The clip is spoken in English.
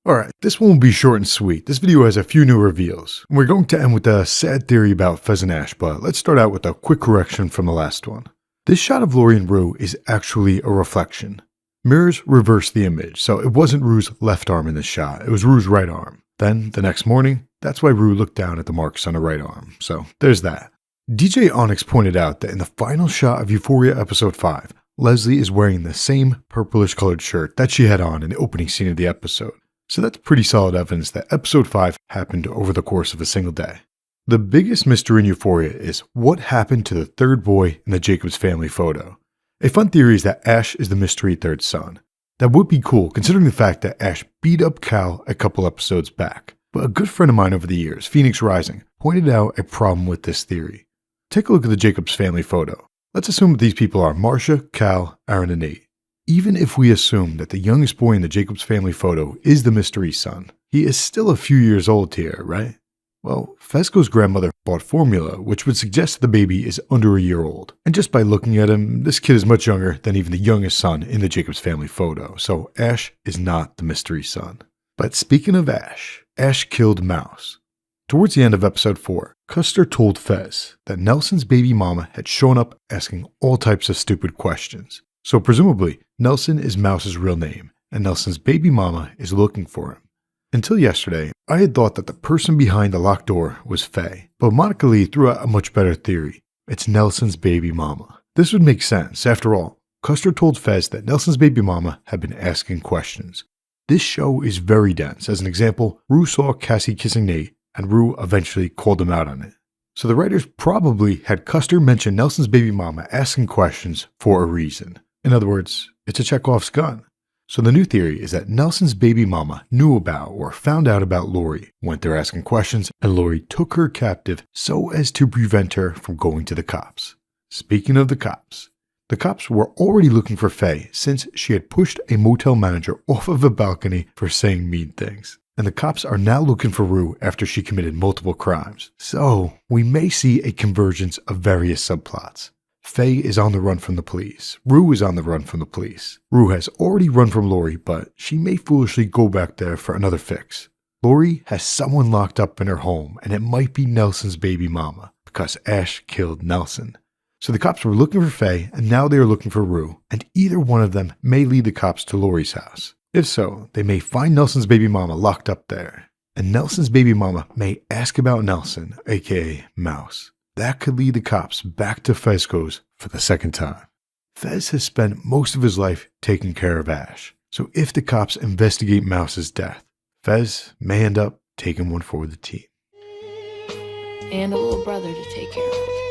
Alright, this one will be short and sweet. This video has a few new reveals. We're going to end with a sad theory about Fez and Ash, but let's start out with a quick correction from the last one. This shot of Lori and Rue is actually a reflection. Mirrors reverse the image, so it wasn't Rue's left arm in this shot, it was Rue's right arm. Then, the next morning, that's why Rue looked down at the marks on her right arm, so there's that. DJ Onyx pointed out that in the final shot of Euphoria episode 5, Leslie is wearing the same purplish colored shirt that she had on in the opening scene of the episode. So that's pretty solid evidence that episode 5 happened over the course of a single day. The biggest mystery in Euphoria is what happened to the third boy in the Jacobs family photo. A fun theory is that Ash is the mystery third son. That would be cool considering the fact that Ash beat up Cal a couple episodes back. But a good friend of mine over the years, Phoenix Rising, pointed out a problem with this theory. Take a look at the Jacobs family photo. Let's assume that these people are Marcia, Cal, Aaron, and Nate. Even if we assume that the youngest boy in the Jacobs family photo is the mystery son, he is still a few years old here, right? Well, Fesco's grandmother bought formula, which would suggest that the baby is under a year old. And just by looking at him, this kid is much younger than even the youngest son in the Jacobs family photo, so Ash is not the mystery son. But speaking of Ash, Ash killed Mouse. Towards the end of episode 4, Custer told Fez that Nelson's baby mama had shown up asking all types of stupid questions. So presumably, Nelson is Mouse's real name, and Nelson's baby mama is looking for him. Until yesterday, I had thought that the person behind the locked door was Faye, but Monica Lee threw out a much better theory. It's Nelson's baby mama. This would make sense. After all, Custer told Fez that Nelson's baby mama had been asking questions. This show is very dense. As an example, Rue saw Cassie kissing Nate, and Rue eventually called him out on it. So the writers probably had Custer mention Nelson's baby mama asking questions for a reason. In other words, it's a Chekhov's gun. So the new theory is that Nelson's baby mama knew about or found out about Lori, went there asking questions, and Lori took her captive so as to prevent her from going to the cops. Speaking of the cops were already looking for Faye since she had pushed a motel manager off of a balcony for saying mean things. And the cops are now looking for Rue after she committed multiple crimes. So we may see a convergence of various subplots. Faye is on the run from the police. Rue is on the run from the police. Rue has already run from Lori, but she may foolishly go back there for another fix. Lori has someone locked up in her home, and it might be Nelson's baby mama, because Ash killed Nelson. So the cops were looking for Faye, and now they are looking for Rue, and either one of them may lead the cops to Lori's house. If so, they may find Nelson's baby mama locked up there, and Nelson's baby mama may ask about Nelson, aka Mouse. That could lead the cops back to Fesco's for the second time. Fez has spent most of his life taking care of Ash, so if the cops investigate Mouse's death, Fez may end up taking one for the team. And a little brother to take care of.